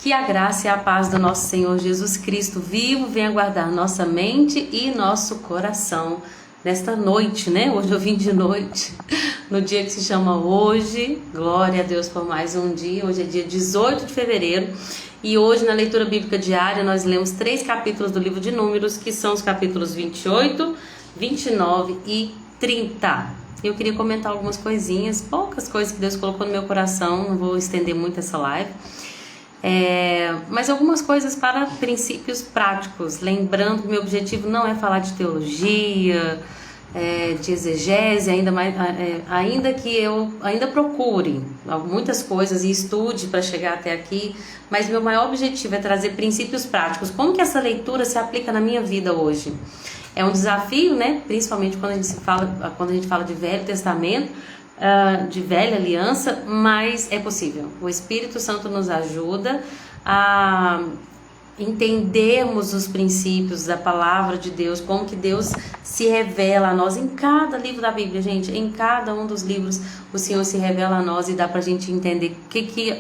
Que a graça e a paz do nosso Senhor Jesus Cristo vivo venha guardar nossa mente e nosso coração nesta noite, né? Hoje eu vim de noite, no dia que se chama hoje. Glória a Deus por mais um dia. Hoje é dia 18 de fevereiro e hoje na leitura bíblica diária nós lemos 3 capítulos do livro de Números, que são os capítulos 28, 29 e 30. Eu queria comentar algumas coisinhas, poucas coisas que Deus colocou no meu coração, não vou estender muito essa live. Mas algumas coisas para princípios práticos, lembrando que meu objetivo não é falar de teologia, de exegese, ainda que eu ainda procure muitas coisas e estude para chegar até aqui, mas meu maior objetivo é trazer princípios práticos. Como que essa leitura se aplica na minha vida hoje? É um desafio, né? Principalmente quando a gente fala de Velho Testamento, de velha aliança, mas é possível. O Espírito Santo nos ajuda a entendermos os princípios da palavra de Deus, como que Deus se revela a nós em cada livro da Bíblia, gente. Em cada um dos livros o Senhor se revela a nós e dá pra gente entender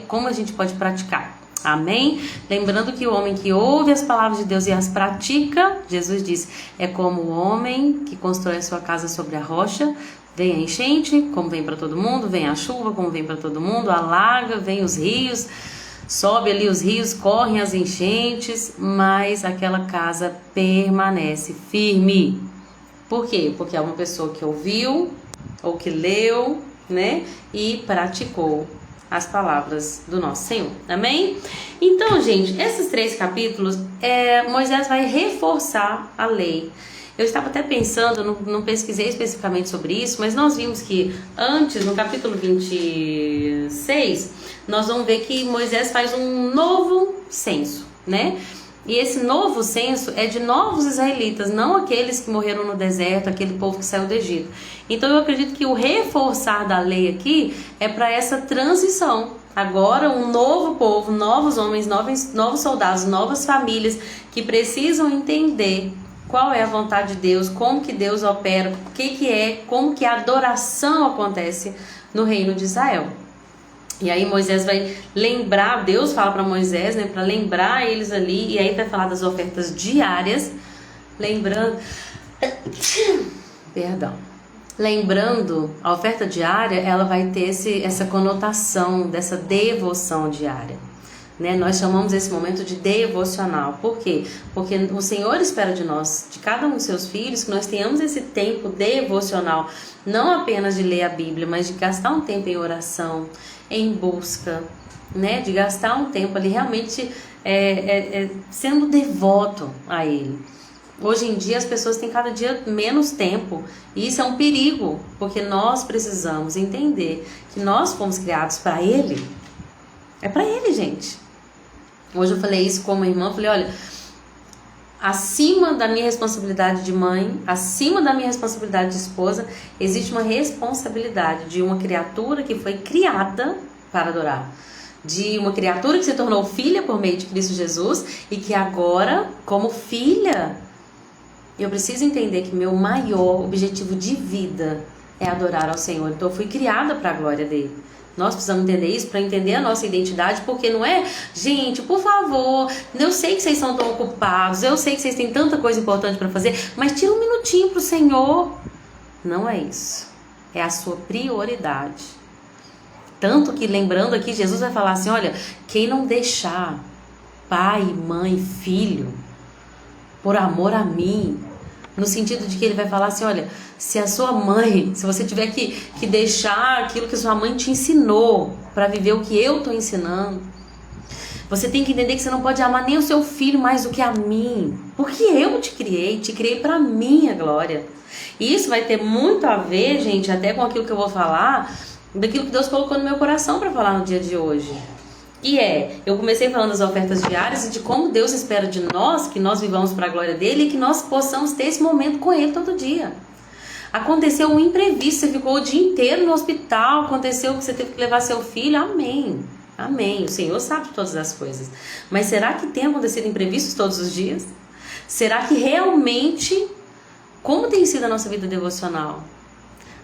como a gente pode praticar. Amém? Lembrando que o homem que ouve as palavras de Deus e as pratica, Jesus disse, é como o homem que constrói a sua casa sobre a rocha. Vem a enchente, como vem para todo mundo, vem a chuva, como vem para todo mundo, alaga, vem os rios, sobe ali os rios, correm as enchentes, mas aquela casa permanece firme. Por quê? Porque é uma pessoa que ouviu, ou que leu, né, e praticou as palavras do nosso Senhor. Amém? Então, gente, esses 3 capítulos, Moisés vai reforçar a lei. Eu estava até pensando, não pesquisei especificamente sobre isso, mas nós vimos que antes, no capítulo 26, nós vamos ver que Moisés faz um novo censo, né? E esse novo censo é de novos israelitas, não aqueles que morreram no deserto, aquele povo que saiu do Egito. Então eu acredito que o reforçar da lei aqui é para essa transição. Agora um novo povo, novos homens, novos soldados, novas famílias que precisam entender qual é a vontade de Deus, como que Deus opera, como que a adoração acontece no reino de Israel. E aí Moisés vai lembrar, Deus fala para Moisés, né, para lembrar eles ali, e aí vai falar das ofertas diárias, lembrando, a oferta diária, ela vai ter essa conotação dessa devoção diária. Né? Nós chamamos esse momento de devocional. Por quê? Porque o Senhor espera de nós, de cada um dos seus filhos, que nós tenhamos esse tempo devocional, não apenas de ler a Bíblia, mas de gastar um tempo em oração, em busca, né? De gastar um tempo ali realmente sendo devoto a Ele. Hoje em dia as pessoas têm cada dia menos tempo e isso é um perigo, porque nós precisamos entender que nós fomos criados para Ele. É para Ele, gente. Hoje eu falei isso com uma irmã, falei, olha, acima da minha responsabilidade de mãe, acima da minha responsabilidade de esposa, existe uma responsabilidade de uma criatura que foi criada para adorar. De uma criatura que se tornou filha por meio de Cristo Jesus e que agora, como filha, eu preciso entender que meu maior objetivo de vida é adorar ao Senhor. Então eu fui criada para a glória dele. Nós precisamos entender isso para entender a nossa identidade, porque não é, gente, por favor, eu sei que vocês são tão ocupados, eu sei que vocês têm tanta coisa importante para fazer, mas tira um minutinho para o Senhor. Não é isso, é a sua prioridade. Tanto que, lembrando aqui, Jesus vai falar assim, olha, quem não deixar pai, mãe, filho, por amor a mim, no sentido de que ele vai falar assim, olha, se a sua mãe, se você tiver que deixar aquilo que sua mãe te ensinou para viver o que eu estou ensinando, você tem que entender que você não pode amar nem o seu filho mais do que a mim, porque eu te criei para minha glória. E isso vai ter muito a ver, gente, até com aquilo que eu vou falar, daquilo que Deus colocou no meu coração para falar no dia de hoje. E eu comecei falando das ofertas diárias e de como Deus espera de nós, que nós vivamos para a glória dele e que nós possamos ter esse momento com ele todo dia. Aconteceu um imprevisto, você ficou o dia inteiro no hospital, aconteceu que você teve que levar seu filho, amém. Amém, o Senhor sabe de todas as coisas. Mas será que tem acontecido imprevistos todos os dias? Será que realmente, como tem sido a nossa vida devocional?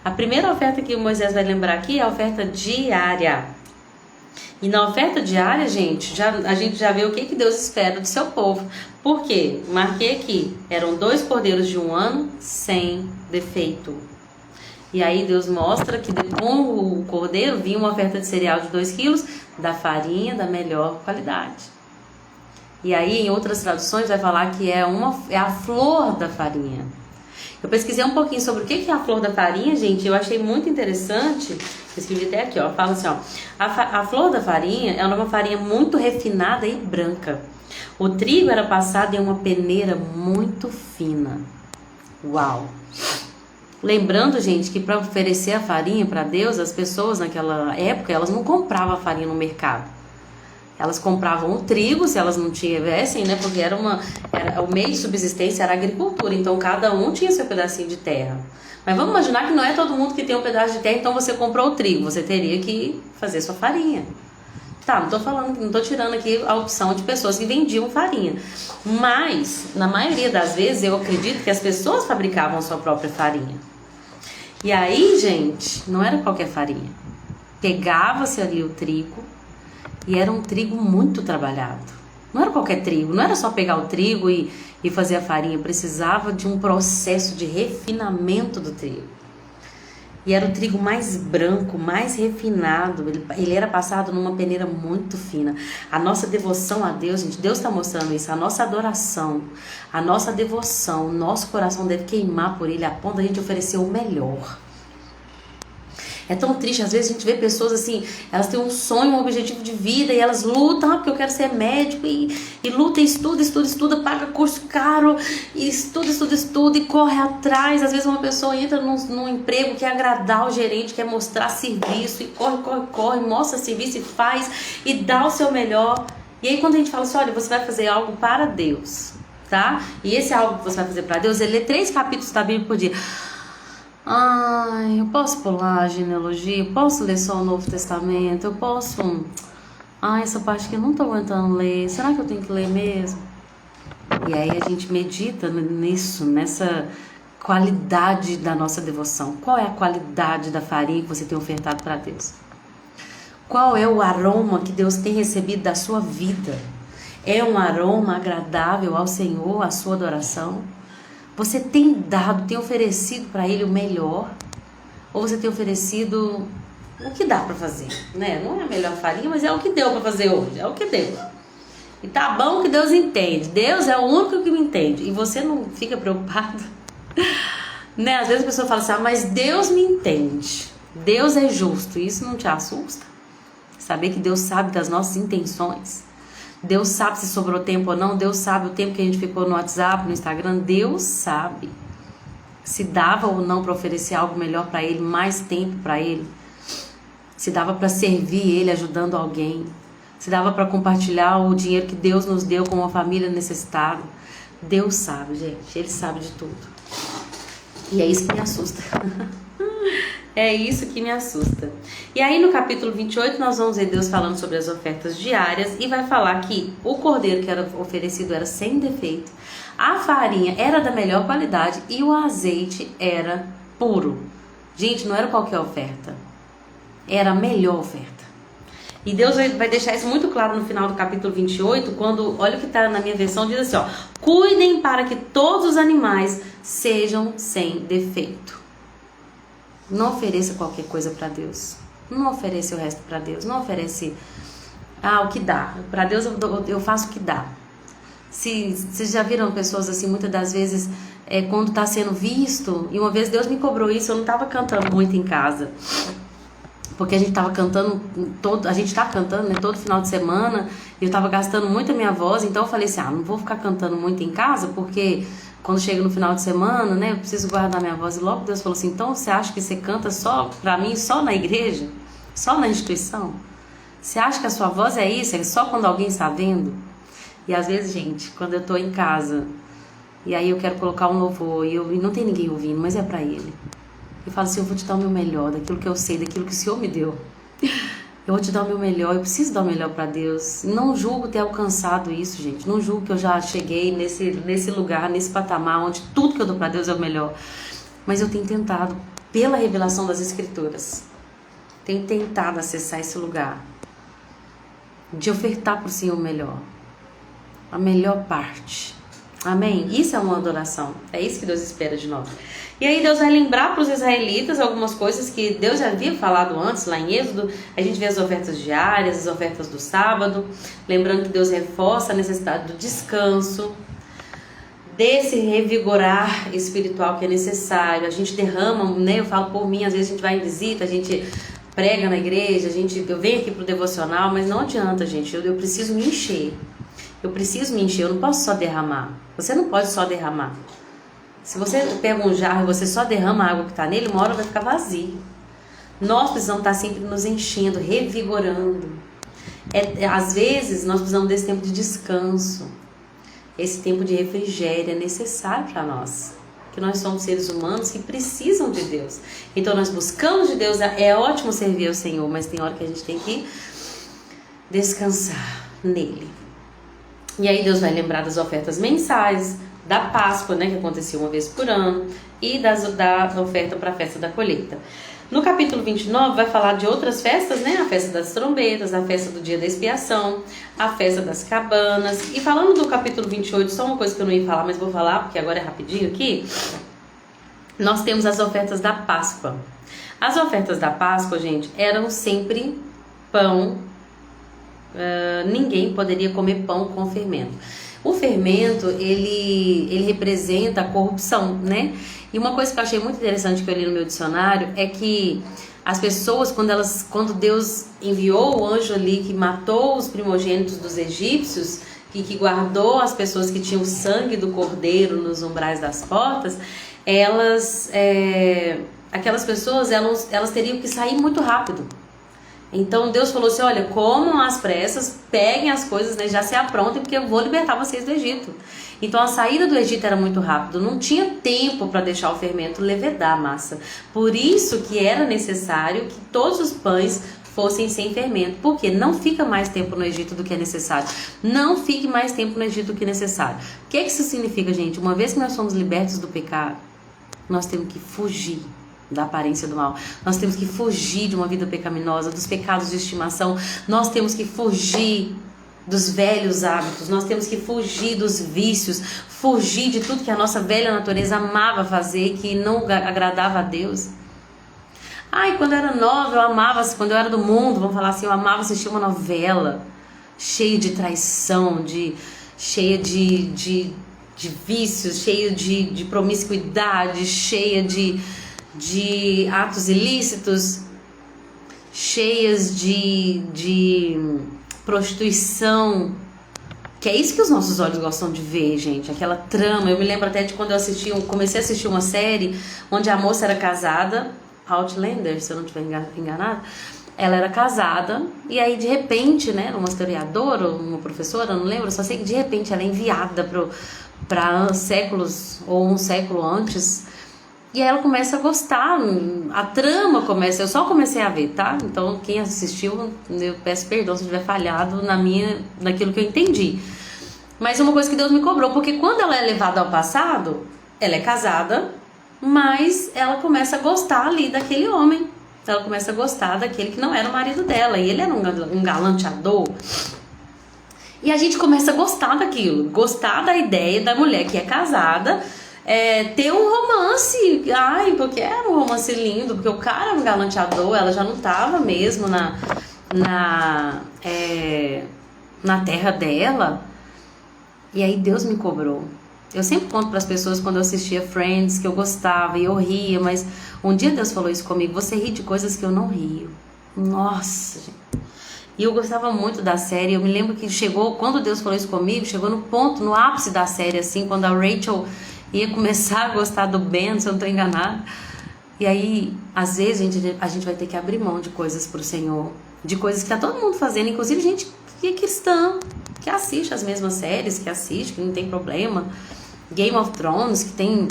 A primeira oferta que Moisés vai lembrar aqui é a oferta diária. E na oferta diária, gente, a gente já vê o que Deus espera do seu povo. Por quê? Marquei aqui. Eram 2 cordeiros de 1 ano sem defeito. E aí Deus mostra que com o cordeiro vinha uma oferta de cereal de 2 quilos da farinha da melhor qualidade. E aí em outras traduções vai falar que é a flor da farinha. Eu pesquisei um pouquinho sobre o que é a flor da farinha, gente. Eu achei muito interessante. Eu escrevi até aqui, ó. Fala assim, ó. A flor da farinha é uma farinha muito refinada e branca. O trigo era passado em uma peneira muito fina. Uau! Lembrando, gente, que para oferecer a farinha para Deus, as pessoas naquela época, elas não compravam a farinha no mercado. Elas compravam o trigo, se elas não tivessem, né? Porque o meio de subsistência era a agricultura, então cada um tinha seu pedacinho de terra. Mas vamos imaginar que não é todo mundo que tem um pedaço de terra, então você comprou o trigo, você teria que fazer sua farinha. Tá, não tô tirando aqui a opção de pessoas que vendiam farinha. Mas, na maioria das vezes, eu acredito que as pessoas fabricavam sua própria farinha. E aí, gente, não era qualquer farinha. Pegava-se ali o trigo, e era um trigo muito trabalhado. Não era qualquer trigo, não era só pegar o trigo e fazer a farinha. Precisava de um processo de refinamento do trigo. E era o trigo mais branco, mais refinado. Ele era passado numa peneira muito fina. A nossa devoção a Deus, gente, Deus está mostrando isso. A nossa adoração, a nossa devoção, o nosso coração deve queimar por Ele a ponto de a gente oferecer o melhor. É tão triste, às vezes a gente vê pessoas assim, elas têm um sonho, um objetivo de vida e elas lutam, porque eu quero ser médico e luta, e estuda, paga curso caro, e estuda e corre atrás. Às vezes uma pessoa entra num emprego que é agradar o gerente, quer mostrar serviço e corre, mostra serviço e faz e dá o seu melhor. E aí quando a gente fala assim, olha, você vai fazer algo para Deus, tá? E esse algo que você vai fazer para Deus, ele lê 3 capítulos da Bíblia por dia. Ai, eu posso pular a genealogia? Eu posso ler só o Novo Testamento? Eu posso... essa parte que eu não tô aguentando ler. Será que eu tenho que ler mesmo? E aí a gente medita nisso, nessa qualidade da nossa devoção. Qual é a qualidade da farinha que você tem ofertado para Deus? Qual é o aroma que Deus tem recebido da sua vida? É um aroma agradável ao Senhor, a sua adoração? Você tem oferecido para Ele o melhor? Ou você tem oferecido o que dá para fazer, né? Não é a melhor farinha, mas é o que deu para fazer hoje, é o que deu. E tá bom que Deus entende. Deus é o único que me entende. E você não fica preocupado? Né? Às vezes a pessoa fala assim, mas Deus me entende. Deus é justo. Isso não te assusta? Saber que Deus sabe das nossas intenções. Deus sabe se sobrou tempo ou não. Deus sabe o tempo que a gente ficou no WhatsApp, no Instagram. Deus sabe se dava ou não para oferecer algo melhor para Ele, mais tempo para Ele. Se dava para servir Ele ajudando alguém. Se dava para compartilhar o dinheiro que Deus nos deu com uma família necessitada. Deus sabe, gente. Ele sabe de tudo. E é isso que me assusta. É isso que me assusta. E aí no capítulo 28 nós vamos ver Deus falando sobre as ofertas diárias e vai falar que o cordeiro que era oferecido era sem defeito, a farinha era da melhor qualidade e o azeite era puro. Gente, não era qualquer oferta, era a melhor oferta. E Deus vai deixar isso muito claro no final do capítulo 28, quando, olha o que está na minha versão, diz assim, ó: cuidem para que todos os animais sejam sem defeito. Não ofereça qualquer coisa para Deus. Não ofereça o resto para Deus. Não oferece o que dá. Para Deus eu faço o que dá. Vocês já viram pessoas assim, muitas das vezes, quando está sendo visto, e uma vez Deus me cobrou isso, eu não estava cantando muito em casa. Porque a gente estava cantando, a gente está cantando, né, todo final de semana, e eu estava gastando muito a minha voz, então eu falei assim, não vou ficar cantando muito em casa, porque quando chega no final de semana, né, eu preciso guardar minha voz. E logo Deus falou assim, então você acha que você canta só pra mim, só na igreja? Só na instituição? Você acha que a sua voz é isso? É só quando alguém está vendo? E às vezes, gente, quando eu tô em casa, e aí eu quero colocar um louvor, e não tem ninguém ouvindo, mas é pra Ele. Eu falo assim, eu vou te dar o meu melhor, daquilo que eu sei, daquilo que o Senhor me deu. Eu vou te dar o meu melhor, eu preciso dar o melhor para Deus. Não julgo ter alcançado isso, gente. Não julgo que eu já cheguei nesse lugar, nesse patamar, onde tudo que eu dou para Deus é o melhor. Mas eu tenho tentado, pela revelação das Escrituras, tenho tentado acessar esse lugar. de ofertar para o Senhor o melhor, a melhor parte. Amém? Isso é uma adoração. É isso que Deus espera de nós. E aí Deus vai lembrar para os israelitas algumas coisas que Deus já havia falado antes, lá em Êxodo. A gente vê as ofertas diárias, as ofertas do sábado. Lembrando que Deus reforça a necessidade do descanso, desse revigorar espiritual que é necessário. A gente derrama, né? Eu falo por mim, às vezes a gente vai em visita, a gente prega na igreja, eu venho aqui pro devocional, mas não adianta, gente. Eu preciso me encher. Eu preciso me encher, eu não posso só derramar. Você não pode só derramar. Se você pega um jarro e você só derrama a água que está nele, uma hora vai ficar vazio. Nós precisamos estar sempre nos enchendo, revigorando. Às vezes, nós precisamos desse tempo de descanso. Esse tempo de refrigério é necessário para nós. Que nós somos seres humanos que precisam de Deus. Então, nós buscamos de Deus. É ótimo servir ao Senhor, mas tem hora que a gente tem que descansar nele. E aí Deus vai lembrar das ofertas mensais, da Páscoa, né, que acontecia uma vez por ano, e da oferta para a festa da colheita. No capítulo 29 vai falar de outras festas, né? A festa das trombetas, a festa do dia da expiação, a festa das cabanas. E falando do capítulo 28, só uma coisa que eu não ia falar, mas vou falar porque agora é rapidinho aqui. Nós temos as ofertas da Páscoa. As ofertas da Páscoa, gente, eram sempre pão. Ninguém poderia comer pão com fermento. O fermento, ele representa a corrupção, né? E uma coisa que eu achei muito interessante que eu li no meu dicionário é que as pessoas, quando Deus enviou o anjo ali que matou os primogênitos dos egípcios e que guardou as pessoas que tinham o sangue do cordeiro nos umbrais das portas, aquelas pessoas, elas teriam que sair muito rápido. Então Deus falou assim, olha, comam às pressas, peguem as coisas, né, já se aprontem, porque eu vou libertar vocês do Egito. Então a saída do Egito era muito rápido, não tinha tempo para deixar o fermento levedar a massa. Por isso que era necessário que todos os pães fossem sem fermento, porque não fica mais tempo no Egito do que é necessário. Não fique mais tempo no Egito do que é necessário. O que isso significa, gente? Uma vez que nós somos libertos do pecado, nós temos que fugir da aparência do mal. Nós temos que fugir de uma vida pecaminosa, dos pecados de estimação. Nós temos que fugir dos velhos hábitos. Nós temos que fugir dos vícios, fugir de tudo que a nossa velha natureza amava fazer e que não agradava a Deus. Ai, quando eu era nova, eu amava, quando eu era do mundo, vamos falar assim, eu amava assistir uma novela cheia de traição, cheia de vícios, cheia de promiscuidade, cheia de atos ilícitos, cheias de prostituição, que é isso que os nossos olhos gostam de ver, gente, aquela trama. Eu me lembro até de quando eu comecei a assistir uma série onde a moça era casada, Outlander, se eu não estiver enganada, ela era casada, e aí de repente, né, uma historiadora, uma professora, não lembro, só sei que de repente ela é enviada para séculos, ou um século antes. E aí ela começa a gostar, a trama começa, eu só comecei a ver, tá? Então quem assistiu, eu peço perdão se eu tiver falhado naquilo que eu entendi. Mas uma coisa que Deus me cobrou, porque quando ela é levada ao passado, ela é casada, mas ela começa a gostar ali daquele homem. Ela começa a gostar daquele que não era o marido dela, e ele era um galanteador. E a gente começa a gostar daquilo, gostar da ideia da mulher que é casada, ter um romance, porque era um romance lindo, porque o cara era um galanteador, ela já não estava mesmo na terra dela. E aí Deus me cobrou. Eu sempre conto para as pessoas quando eu assistia Friends que eu gostava e eu ria, mas um dia Deus falou isso comigo: você ri de coisas que eu não rio. Nossa, gente. E eu gostava muito da série. Eu me lembro que quando Deus falou isso comigo, chegou no ponto, no ápice da série, assim, quando a Rachel ia começar a gostar do Ben, se eu não estou enganada. E aí, às vezes, a gente vai ter que abrir mão de coisas pro Senhor, de coisas que tá todo mundo fazendo, inclusive gente que é cristã, que assiste as mesmas séries, que assiste, que não tem problema. Game of Thrones, que tem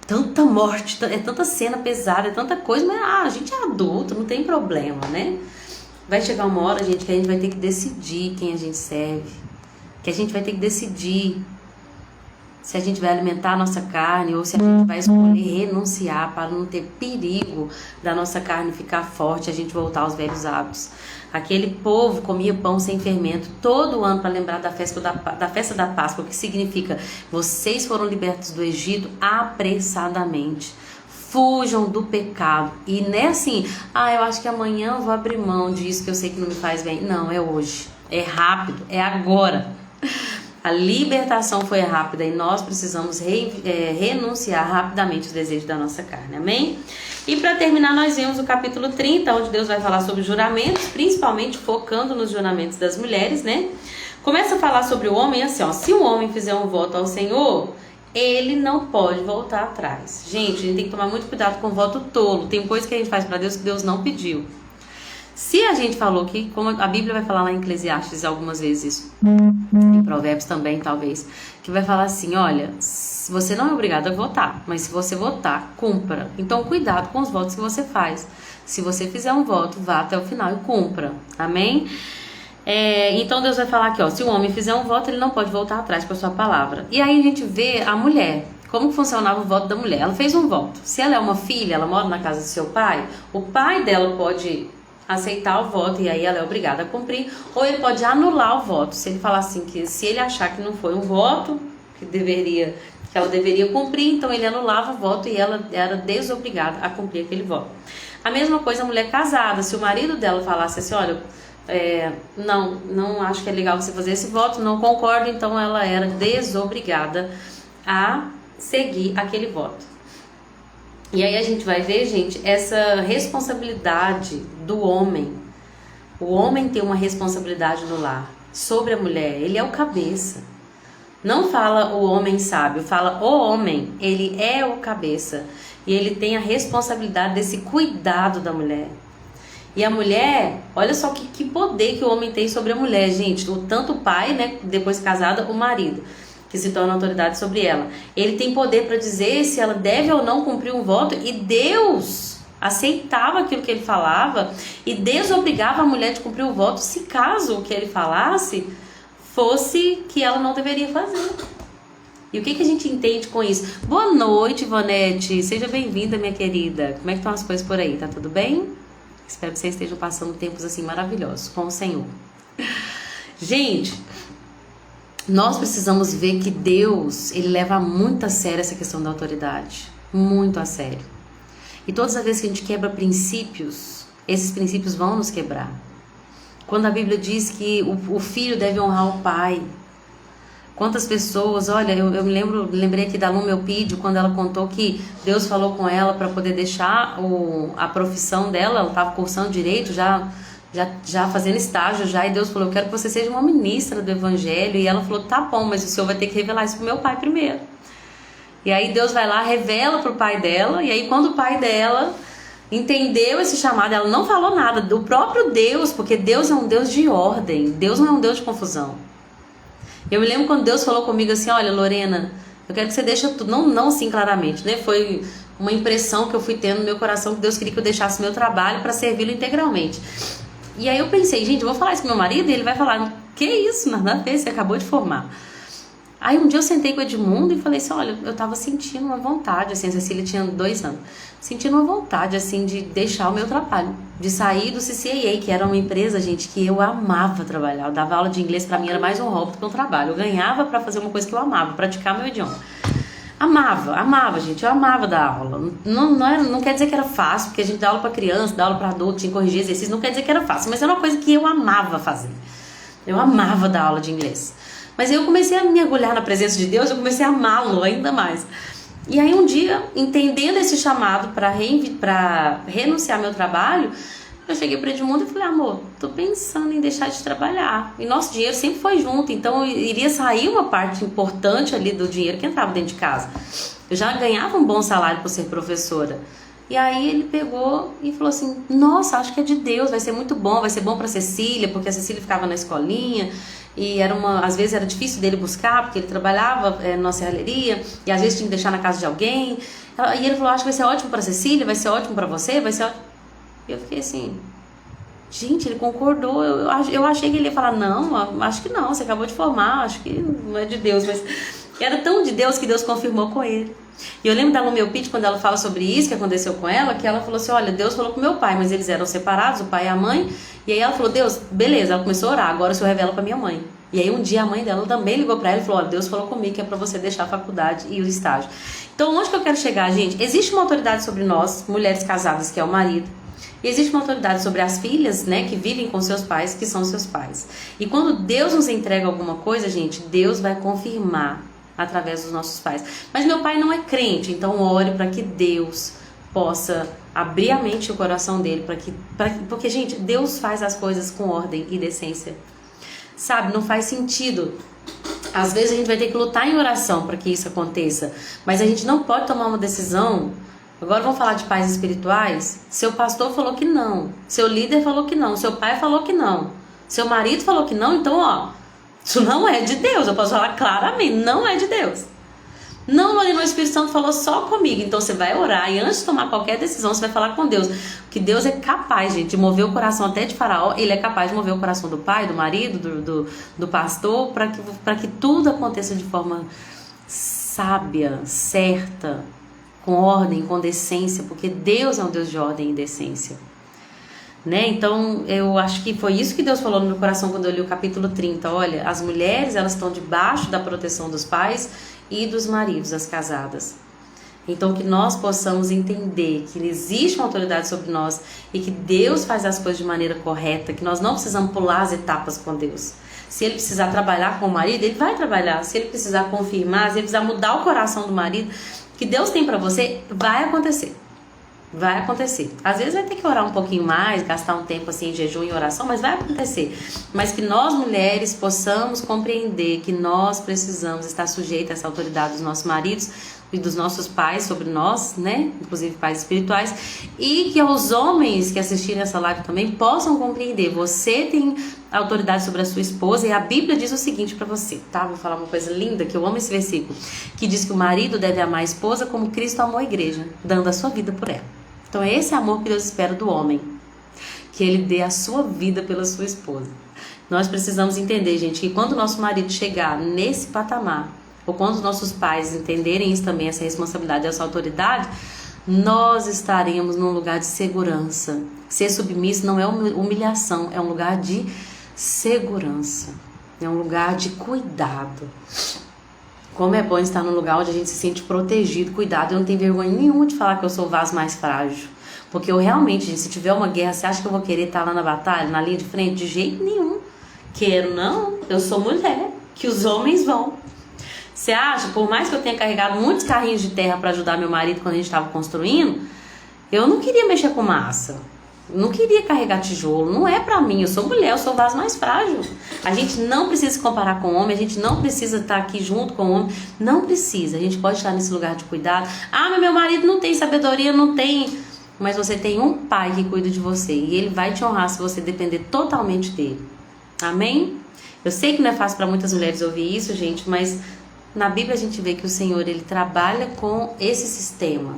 tanta morte, tanta cena pesada, é tanta coisa, mas a gente é adulto, não tem problema, né? Vai chegar uma hora, gente, que a gente vai ter que decidir quem a gente serve, que a gente vai ter que decidir se a gente vai alimentar a nossa carne ou se a gente vai escolher renunciar para não ter perigo da nossa carne ficar forte, a gente voltar aos velhos hábitos. Aquele povo comia pão sem fermento todo ano para lembrar da festa da Páscoa, que significa: vocês foram libertos do Egito apressadamente. Fujam do pecado. E não é assim, eu acho que amanhã eu vou abrir mão disso que eu sei que não me faz bem. Não, é hoje. É rápido, é agora. A libertação foi rápida e nós precisamos renunciar rapidamente os desejos da nossa carne, amém? E para terminar, nós vimos o capítulo 30, onde Deus vai falar sobre juramentos, principalmente focando nos juramentos das mulheres, né? Começa a falar sobre o homem assim, se um homem fizer um voto ao Senhor, ele não pode voltar atrás. Gente, a gente tem que tomar muito cuidado com o voto tolo. Tem coisa que a gente faz para Deus que Deus não pediu. Se a gente falou que, como a Bíblia vai falar lá em Eclesiastes algumas vezes isso, em Provérbios também talvez, que vai falar assim, olha, você não é obrigado a votar, mas se você votar, cumpra. Então cuidado com os votos que você faz. Se você fizer um voto, vá até o final e cumpra, amém? Então Deus vai falar aqui, se o homem fizer um voto, ele não pode voltar atrás com a sua palavra. E aí a gente vê a mulher. Como funcionava o voto da mulher? Ela fez um voto. Se ela é uma filha, ela mora na casa do seu pai, o pai dela pode aceitar o voto e aí ela é obrigada a cumprir, ou ele pode anular o voto, se ele falar assim, que se ele achar que não foi um voto que ela deveria cumprir, então ele anulava o voto e ela era desobrigada a cumprir aquele voto. A mesma coisa a mulher casada, se o marido dela falasse assim, olha, não acho que é legal você fazer esse voto, não concordo, então ela era desobrigada a seguir aquele voto. E aí a gente vai ver, gente, essa responsabilidade do homem. O homem tem uma responsabilidade no lar sobre a mulher. Ele é o cabeça. Não fala o homem sábio, fala o homem. Ele é o cabeça. E ele tem a responsabilidade desse cuidado da mulher. E a mulher, olha só que poder que o homem tem sobre a mulher, gente. Tanto o pai, né, depois casada, o marido, que se torna autoridade sobre ela. Ele tem poder para dizer se ela deve ou não cumprir um voto, e Deus aceitava aquilo que ele falava e desobrigava a mulher de cumprir o voto se caso o que ele falasse fosse que ela não deveria fazer. E o que a gente entende com isso? Boa noite, Ivonete. Seja bem-vinda, minha querida. Como é que estão as coisas por aí? Tá tudo bem? Espero que vocês estejam passando tempos assim maravilhosos com o Senhor. Gente, nós precisamos ver que Deus, ele leva muito a sério essa questão da autoridade. Muito a sério. E todas as vezes que a gente quebra princípios, esses princípios vão nos quebrar. Quando a Bíblia diz que o filho deve honrar o pai. Quantas pessoas, olha, eu lembrei aqui da Lu Melpídio, quando ela contou que Deus falou com ela para poder deixar a profissão dela, ela estava cursando direito, já fazendo estágio já, e Deus falou, eu quero que você seja uma ministra do evangelho, e ela falou, tá bom, mas o senhor vai ter que revelar isso pro meu pai primeiro. E aí Deus vai lá, revela pro pai dela, e aí quando o pai dela entendeu esse chamado, ela não falou nada do próprio Deus, porque Deus é um Deus de ordem, Deus não é um Deus de confusão. Eu me lembro quando Deus falou comigo assim, olha, Lorena, eu quero que você deixe tudo, não assim claramente, né? Foi uma impressão que eu fui tendo no meu coração, que Deus queria que eu deixasse meu trabalho para servi-lo integralmente. E aí eu pensei, gente, eu vou falar isso pro meu marido e ele vai falar, que isso, nada a ver, você acabou de formar. Aí um dia eu sentei com o Edmundo e falei assim, olha, eu tava sentindo uma vontade, assim, a Cecília tinha 2 anos, sentindo uma vontade, assim, de deixar o meu trabalho, de sair do CCAA, que era uma empresa, gente, que eu amava trabalhar. Eu dava aula de inglês, pra mim era mais um hobby do que um trabalho. Eu ganhava pra fazer uma coisa que eu amava, praticar meu idioma. Amava, gente, eu amava dar aula. Não quer dizer que era fácil, porque a gente dá aula pra criança, dá aula pra adulto, tinha que corrigir exercício, não quer dizer que era fácil, mas era uma coisa que eu amava fazer. Eu amava dar aula de inglês. Mas eu comecei a mergulhar na presença de Deus, eu comecei a amá-lo ainda mais. E aí um dia, entendendo esse chamado para renunciar ao meu trabalho, eu cheguei para Edmundo e falei, amor, tô pensando em deixar de trabalhar. E nosso dinheiro sempre foi junto, então iria sair uma parte importante ali do dinheiro que entrava dentro de casa. Eu já ganhava um bom salário por ser professora. E aí ele pegou e falou assim, nossa, acho que é de Deus, vai ser muito bom, vai ser bom para Cecília, porque a Cecília ficava na escolinha. E às vezes era difícil dele buscar, porque ele trabalhava na serralheria, e às vezes tinha que deixar na casa de alguém. E ele falou, acho que vai ser ótimo para Cecília, vai ser ótimo para você, vai ser ótimo. E eu fiquei assim, gente, ele concordou. Eu achei que ele ia falar, não, acho que não, você acabou de formar, acho que não é de Deus. Mas... Era tão de Deus que Deus confirmou com ele. E eu lembro da Lumeu Pitt, quando ela fala sobre isso que aconteceu com ela, que ela falou assim, olha, Deus falou com meu pai, mas eles eram separados, o pai e a mãe. E aí ela falou, Deus, beleza, ela começou a orar, agora o Senhor revela pra minha mãe. E aí um dia a mãe dela também ligou pra ela e falou, olha, Deus falou comigo que é pra você deixar a faculdade e o estágio. Então onde que eu quero chegar, gente? Existe uma autoridade sobre nós, mulheres casadas, que é o marido. E existe uma autoridade sobre as filhas, né, que vivem com seus pais, que são seus pais. E quando Deus nos entrega alguma coisa, gente, Deus vai confirmar através dos nossos pais. Mas meu pai não é crente, então ore para que Deus possa abrir a mente e o coração dele, porque, gente, Deus faz as coisas com ordem e decência. Sabe, não faz sentido. Às vezes a gente vai ter que lutar em oração para que isso aconteça, mas a gente não pode tomar uma decisão. Agora vamos falar de pais espirituais. Seu pastor falou que não, seu líder falou que não, seu pai falou que não, seu marido falou que não, então ó, isso não é de Deus, eu posso falar claramente, não é de Deus. Não, Lorena, o Espírito Santo falou só comigo, então você vai orar e antes de tomar qualquer decisão você vai falar com Deus. Que Deus é capaz, gente, de mover o coração até de Faraó, ele é capaz de mover o coração do pai, do marido, do pastor, para que tudo aconteça de forma sábia, certa, com ordem, com decência, porque Deus é um Deus de ordem e decência. Né? Então eu acho que foi isso que Deus falou no meu coração quando eu li o capítulo 30. Olha, as mulheres, elas estão debaixo da proteção dos pais e dos maridos, as casadas. Então que nós possamos entender que existe uma autoridade sobre nós e que Deus faz as coisas de maneira correta, que nós não precisamos pular as etapas com Deus. Se ele precisar trabalhar com o marido, ele vai trabalhar. Se ele precisar confirmar, se ele precisar mudar o coração do marido, que Deus tem para você, vai acontecer. Vai acontecer. Às vezes vai ter que orar um pouquinho mais, gastar um tempo assim em jejum e oração, mas vai acontecer. Mas que nós mulheres possamos compreender que nós precisamos estar sujeitas a essa autoridade dos nossos maridos e dos nossos pais sobre nós, né? Inclusive pais espirituais. E que os homens que assistirem essa live também possam compreender. Você tem autoridade sobre a sua esposa e a Bíblia diz o seguinte pra você, tá? Vou falar uma coisa linda, que eu amo esse versículo, que diz que o marido deve amar a esposa como Cristo amou a igreja, dando a sua vida por ela. Então é esse amor que Deus espera do homem, que ele dê a sua vida pela sua esposa. Nós precisamos entender, gente, que quando o nosso marido chegar nesse patamar, ou quando os nossos pais entenderem isso também, essa responsabilidade, essa autoridade, nós estaremos num lugar de segurança. Ser submisso não é humilhação, é um lugar de segurança, é um lugar de cuidado. Como é bom estar num lugar onde a gente se sente protegido, cuidado. Eu não tenho vergonha nenhuma de falar que eu sou o vaso mais frágil. Porque eu realmente, gente, se tiver uma guerra, você acha que eu vou querer estar lá na batalha, na linha de frente? De jeito nenhum. Quero não, eu sou mulher, que os homens vão. Você acha, por mais que eu tenha carregado muitos carrinhos de terra para ajudar meu marido quando a gente estava construindo, eu não queria mexer com massa. Não queria carregar tijolo, não é pra mim, eu sou mulher, eu sou o vaso mais frágil. A gente não precisa se comparar com o homem, a gente não precisa estar aqui junto com o homem, não precisa, a gente pode estar nesse lugar de cuidado. Ah, mas meu marido não tem sabedoria, não tem, mas você tem um pai que cuida de você e ele vai te honrar se você depender totalmente dele. Amém? Eu sei que não é fácil para muitas mulheres ouvir isso, gente, mas na Bíblia a gente vê que o Senhor, ele trabalha com esse sistema,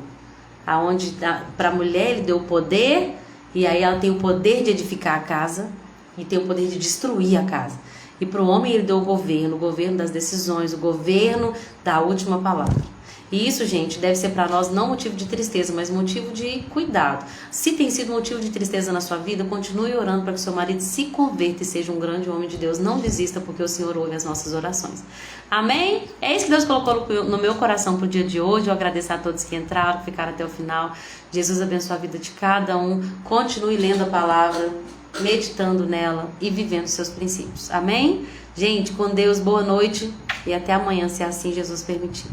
aonde para a mulher ele deu o poder. E aí ela tem o poder de edificar a casa e tem o poder de destruir a casa. E para o homem ele deu o governo das decisões, o governo da última palavra. E isso, gente, deve ser para nós não motivo de tristeza, mas motivo de cuidado. Se tem sido motivo de tristeza na sua vida, continue orando para que seu marido se converta e seja um grande homem de Deus. Não desista, porque o Senhor ouve as nossas orações. Amém? É isso que Deus colocou no meu coração para o dia de hoje. Eu agradeço a todos que entraram, que ficaram até o final. Jesus abençoe a vida de cada um. Continue lendo a palavra, meditando nela e vivendo seus princípios. Amém? Gente, com Deus, boa noite e até amanhã, se assim Jesus permitir.